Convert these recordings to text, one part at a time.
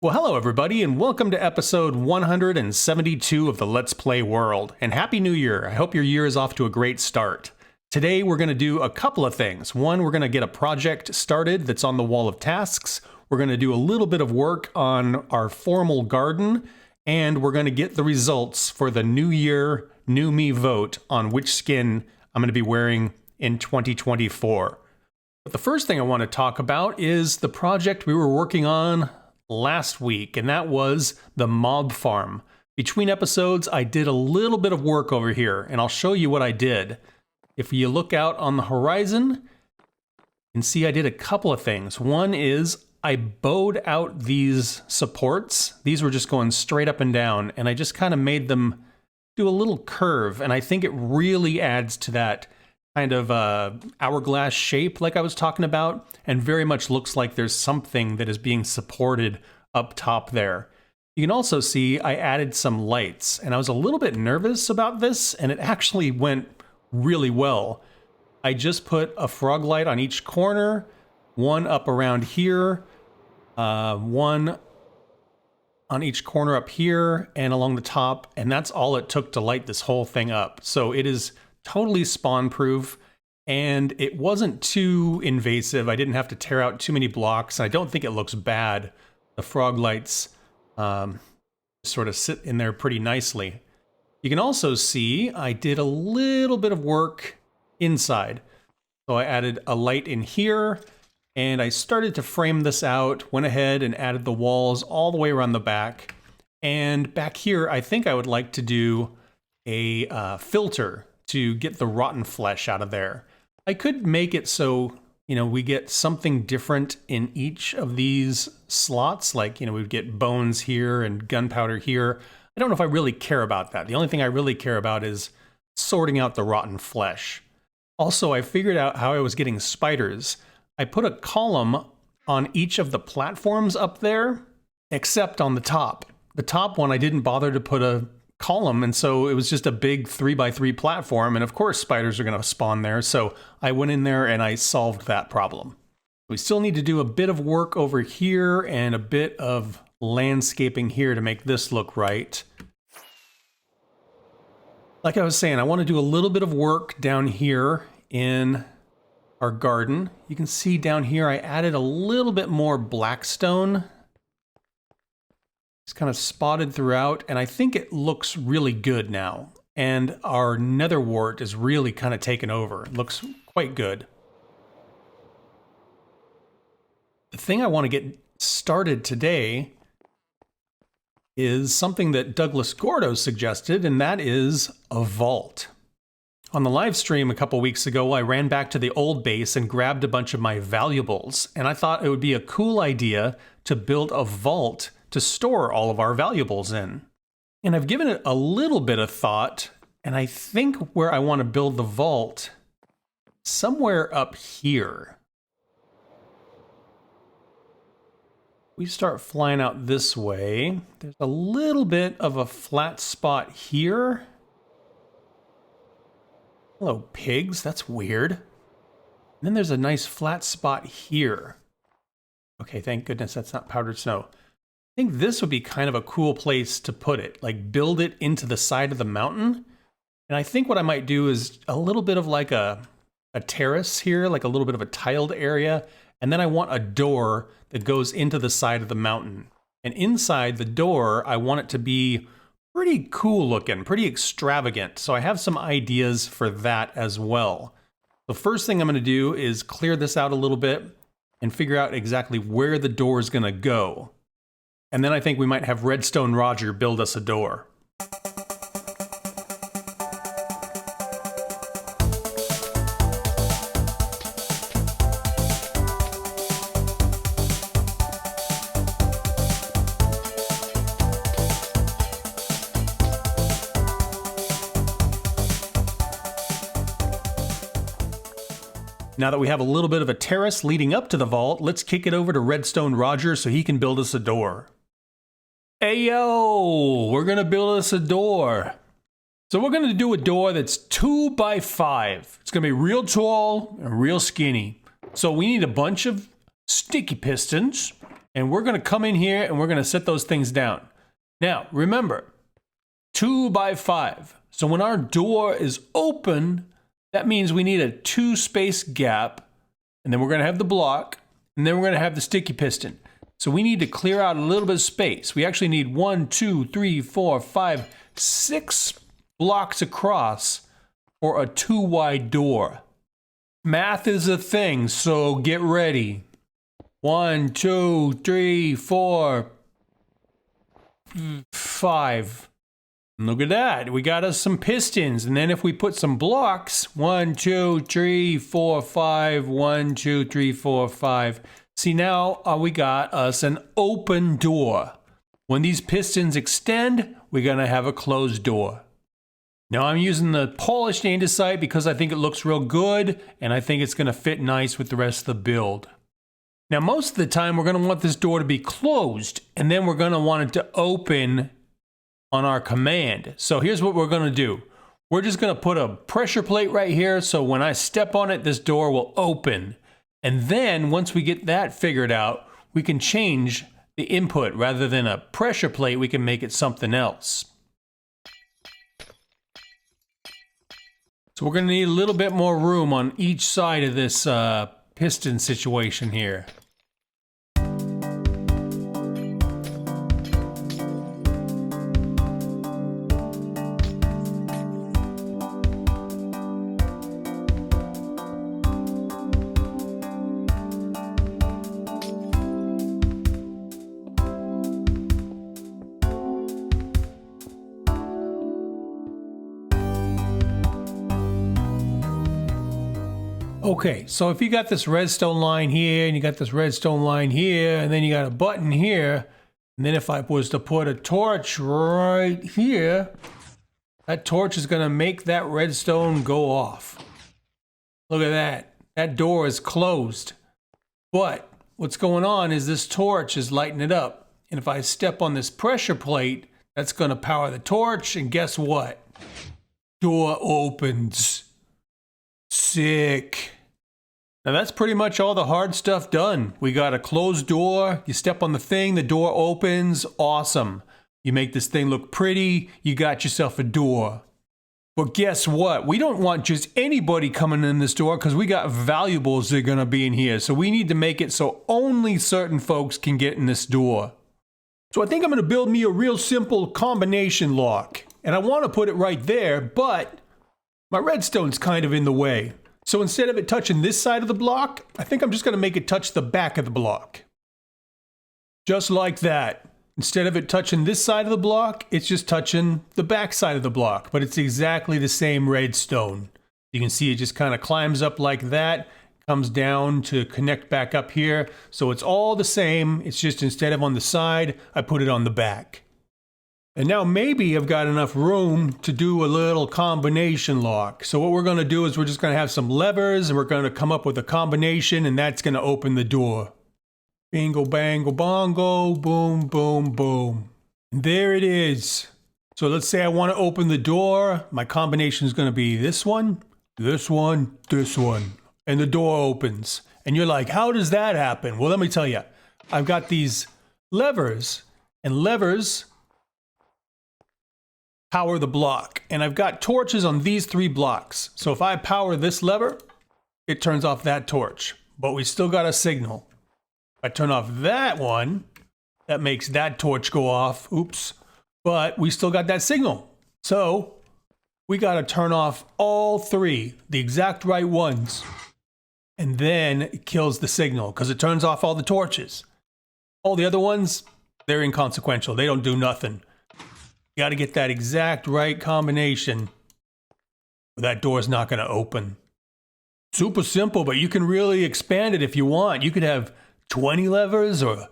Well, hello everybody, and welcome to episode 172 of the Let's Play world. And Happy New Year! I hope your year is off to a great start. Today we're going to do a couple of things. One, we're going to get a project started that's on the wall of tasks. We're going to do a little bit of work on our formal garden, and we're going to get the results for the New Year, New Me vote on which skin I'm going to be wearing in 2024. But the first thing I want to talk about is the project we were working on last week, and that was the mob farm. Between episodes, I did a little bit of work over here, and I'll show you what I did. If you look out on the horizon, you can see I did a couple of things. One is I bowed out these supports. These were just going straight up and down, and I just kind of made them do a little curve, and I think it really adds to that kind of hourglass shape like I was talking about, and very much looks like there's something that is being supported up top there. You can also see I added some lights, and I was a little bit nervous about this, and it actually went really well. I just put a frog light on each corner, one up around here, one on each corner up here, and along the top, and that's all it took to light this whole thing up. So it is totally spawn proof, and it wasn't too invasive. I didn't have to tear out too many blocks. I don't think it looks bad. The frog lights sort of sit in there pretty nicely. You can also see I did a little bit of work inside. So I added a light in here, and I started to frame this out, went ahead and added the walls all the way around the back. And back here, I think I would like to do a filter to get the rotten flesh out of there. I could make it so, we get something different in each of these slots. Like, we'd get bones here and gunpowder here. I don't know if I really care about that. The only thing I really care about is sorting out the rotten flesh. Also, I figured out how I was getting spiders. I put a column on each of the platforms up there, except on the top. The top one, I didn't bother to put a column, and so it was just a big 3x3 platform, and of course spiders are going to spawn there, so I went in there and I solved that problem. We still need to do a bit of work over here and a bit of landscaping here to make this look right. Like I was saying, I want to do a little bit of work down here in our garden. You can see down here I added a little bit more blackstone. It's kind of spotted throughout, and I think it looks really good now. And our nether wart is really kind of taken over. It looks quite good. The thing I want to get started today is something that Douglas Gordo suggested, and that is a vault. On the live stream a couple weeks ago, I ran back to the old base and grabbed a bunch of my valuables, and I thought it would be a cool idea to build a vault to store all of our valuables in. And I've given it a little bit of thought, and I think where I want to build the vault, somewhere up here. We start flying out this way. There's a little bit of a flat spot here. Hello, pigs. That's weird. And then there's a nice flat spot here. Okay, thank goodness that's not powdered snow. I think this would be kind of a cool place to put it, like build it into the side of the mountain. And I think what I might do is a little bit of like a terrace here, like a little bit of a tiled area. And then I want a door that goes into the side of the mountain. And inside the door, I want it to be pretty cool looking, pretty extravagant. So I have some ideas for that as well. The first thing I'm going to do is clear this out a little bit and figure out exactly where the door is going to go. And then I think we might have Redstone Roger build us a door. Now that we have a little bit of a terrace leading up to the vault, let's kick it over to Redstone Roger so he can build us a door. Hey yo, we're gonna build us a door. So we're gonna do a door that's 2x5. It's gonna be real tall and real skinny. So we need a bunch of sticky pistons, And we're going to come in here and we're going to set those things down. Now, remember, 2 by 5. So when our door is open, that means we need a 2-space gap. And then we're going to have the block. And then we're going to have the sticky piston. So we need to clear out a little bit of space. We actually need 1, 2, 3, 4, 5, 6 blocks across for a 2-wide door. Math is a thing, so get ready. 1, 2, 3, 4, 5. Look at that. We got us some pistons. And then if we put some blocks, 1, 2, 3, 4, 5, 1, 2, 3, 4, 5. See, now we got us an open door. When these pistons extend, we're going to have a closed door. Now I'm using the polished andesite because I think it looks real good and I think it's going to fit nice with the rest of the build. Now most of the time we're going to want this door to be closed and then we're going to want it to open on our command. So here's what we're going to do. We're just going to put a pressure plate right here so when I step on it this door will open. And then once we get that figured out, we can change the input. Rather than a pressure plate, we can make it something else. So we're going to need a little bit more room on each side of this piston situation here. Okay, so if you got this redstone line here, and you got this redstone line here, and then you got a button here, and then if I was to put a torch right here, that torch is going to make that redstone go off. Look at that. That door is closed. But what's going on is this torch is lighting it up. And if I step on this pressure plate, that's going to power the torch, and guess what? Door opens. Sick. Now that's pretty much all the hard stuff done. We got a closed door. You step on the thing, the door opens. Awesome. You make this thing look pretty. You got yourself a door. But guess what? We don't want just anybody coming in this door because we got valuables that are going to be in here. So we need to make it so only certain folks can get in this door. So I think I'm going to build me a real simple combination lock. And I want to put it right there, but my redstone's kind of in the way. So instead of it touching this side of the block, I think I'm just going to make it touch the back of the block. Just like that. Instead of it touching this side of the block, it's just touching the back side of the block. But it's exactly the same redstone. You can see it just kind of climbs up like that, comes down to connect back up here. So it's all the same. It's just instead of on the side, I put it on the back. And now maybe I've got enough room to do a little combination lock. So what we're going to do is we're just going to have some levers and we're going to come up with a combination and that's going to open the door. Bingo, bango, bongo, boom, boom, boom. And there it is. So let's say I want to open the door. My combination is going to be this one, this one, this one. And the door opens. And you're like, how does that happen? Well, let me tell you. I've got these levers and levers power the block. And I've got torches on these 3 blocks. So if I power this lever, it turns off that torch. But we still got a signal. If I turn off that one, that makes that torch go off. Oops. But we still got that signal. So we got to turn off all 3, the exact right ones. And then it kills the signal because it turns off all the torches. All the other ones, they're inconsequential. They don't do nothing. You got to get that exact right combination or that door's not going to open. Super simple, but you can really expand it if you want. You could have 20 levers or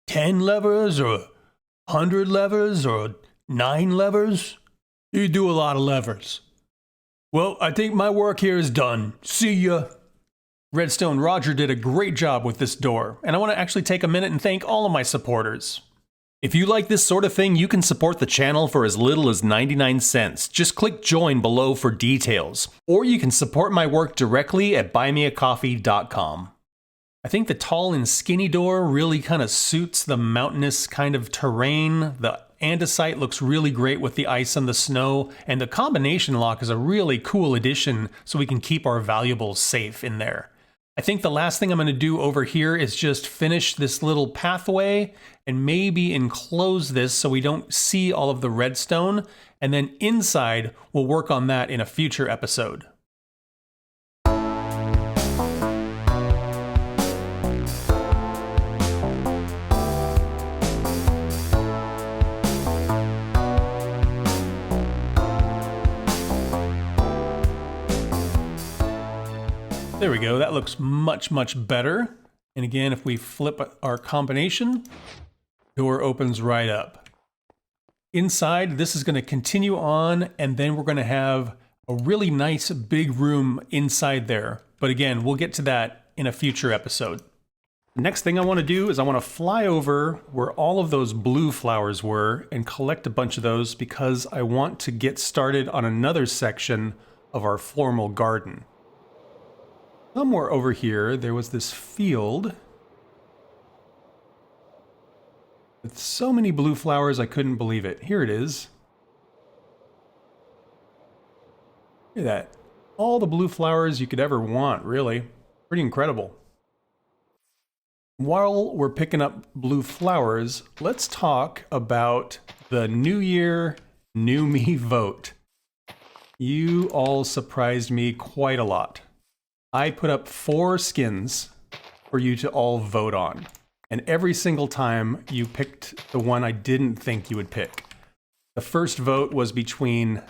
10 levers or 100 levers or 9 levers. You do a lot of levers. Well, I think my work here is done. See ya. Redstone Roger did a great job with this door, and I want to actually take a minute and thank all of my supporters. If you like this sort of thing, you can support the channel for as little as 99 cents. Just click join below for details. Or you can support my work directly at buymeacoffee.com. I think the tall and skinny door really kind of suits the mountainous kind of terrain. The andesite looks really great with the ice and the snow, and the combination lock is a really cool addition so we can keep our valuables safe in there. I think the last thing I'm going to do over here is just finish this little pathway and maybe enclose this so we don't see all of the redstone, and then inside we'll work on that in a future episode. There we go, that looks much, much better. And again, if we flip our combination, door opens right up. Inside, this is gonna continue on, and then we're gonna have a really nice big room inside there. But again, we'll get to that in a future episode. Next thing I wanna do is I wanna fly over where all of those blue flowers were and collect a bunch of those because I want to get started on another section of our formal garden. Somewhere over here, there was this field with so many blue flowers I couldn't believe it. Here it is. Look at that. All the blue flowers you could ever want, really. Pretty incredible. While we're picking up blue flowers, let's talk about the New Year, New Me vote. You all surprised me quite a lot. I put up 4 skins for you to all vote on. And every single time you picked the one I didn't think you would pick. The first vote was between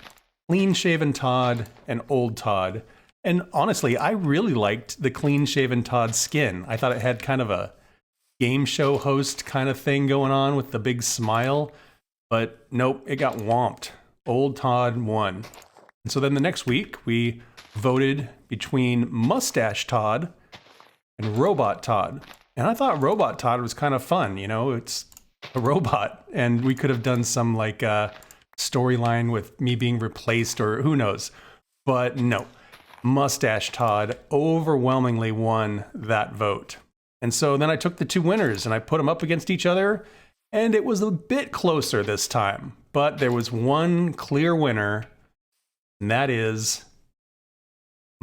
Clean Shaven Todd and Old Todd. And honestly, I really liked the Clean Shaven Todd skin. I thought it had kind of a game show host kind of thing going on with the big smile. But nope, it got whomped. Old Todd won. And so then the next week, we voted between Mustache Todd and Robot Todd. And I thought Robot Todd was kind of fun, you know, it's a robot. And we could have done some like storyline with me being replaced or who knows. But no, Mustache Todd overwhelmingly won that vote. And so then I took the 2 winners and I put them up against each other. And it was a bit closer this time. But there was one clear winner, and that is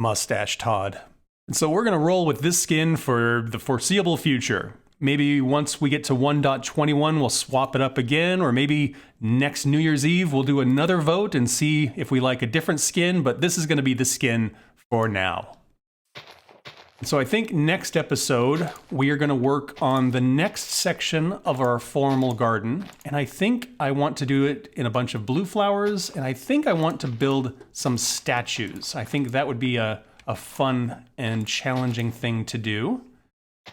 Mustache Todd. And so we're going to roll with this skin for the foreseeable future. Maybe once we get to 1.21, we'll swap it up again, or maybe next New Year's Eve, we'll do another vote and see if we like a different skin, but this is going to be the skin for now. So I think next episode, we are going to work on the next section of our formal garden. And I think I want to do it in a bunch of blue flowers. And I think I want to build some statues. I think that would be a fun and challenging thing to do.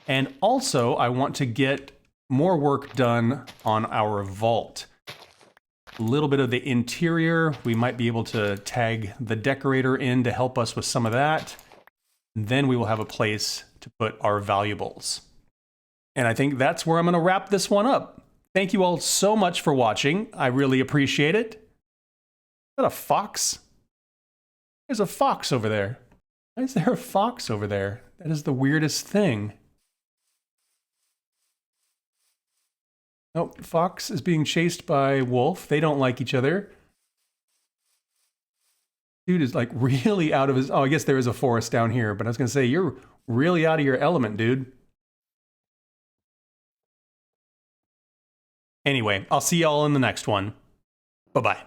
And also, I want to get more work done on our vault. A little bit of the interior. We might be able to tag the decorator in to help us with some of that. Then we will have a place to put our valuables. And I think that's where I'm going to wrap this one up. Thank you all so much for watching. I really appreciate it. Is that a fox? There's a fox over there. Why is there a fox over there? That is the weirdest thing. Oh, fox is being chased by wolf. They don't like each other. Dude is like really out of his... Oh, I guess there is a forest down here, but I was going to say, you're really out of your element, dude. Anyway, I'll see y'all in the next one. Bye-bye.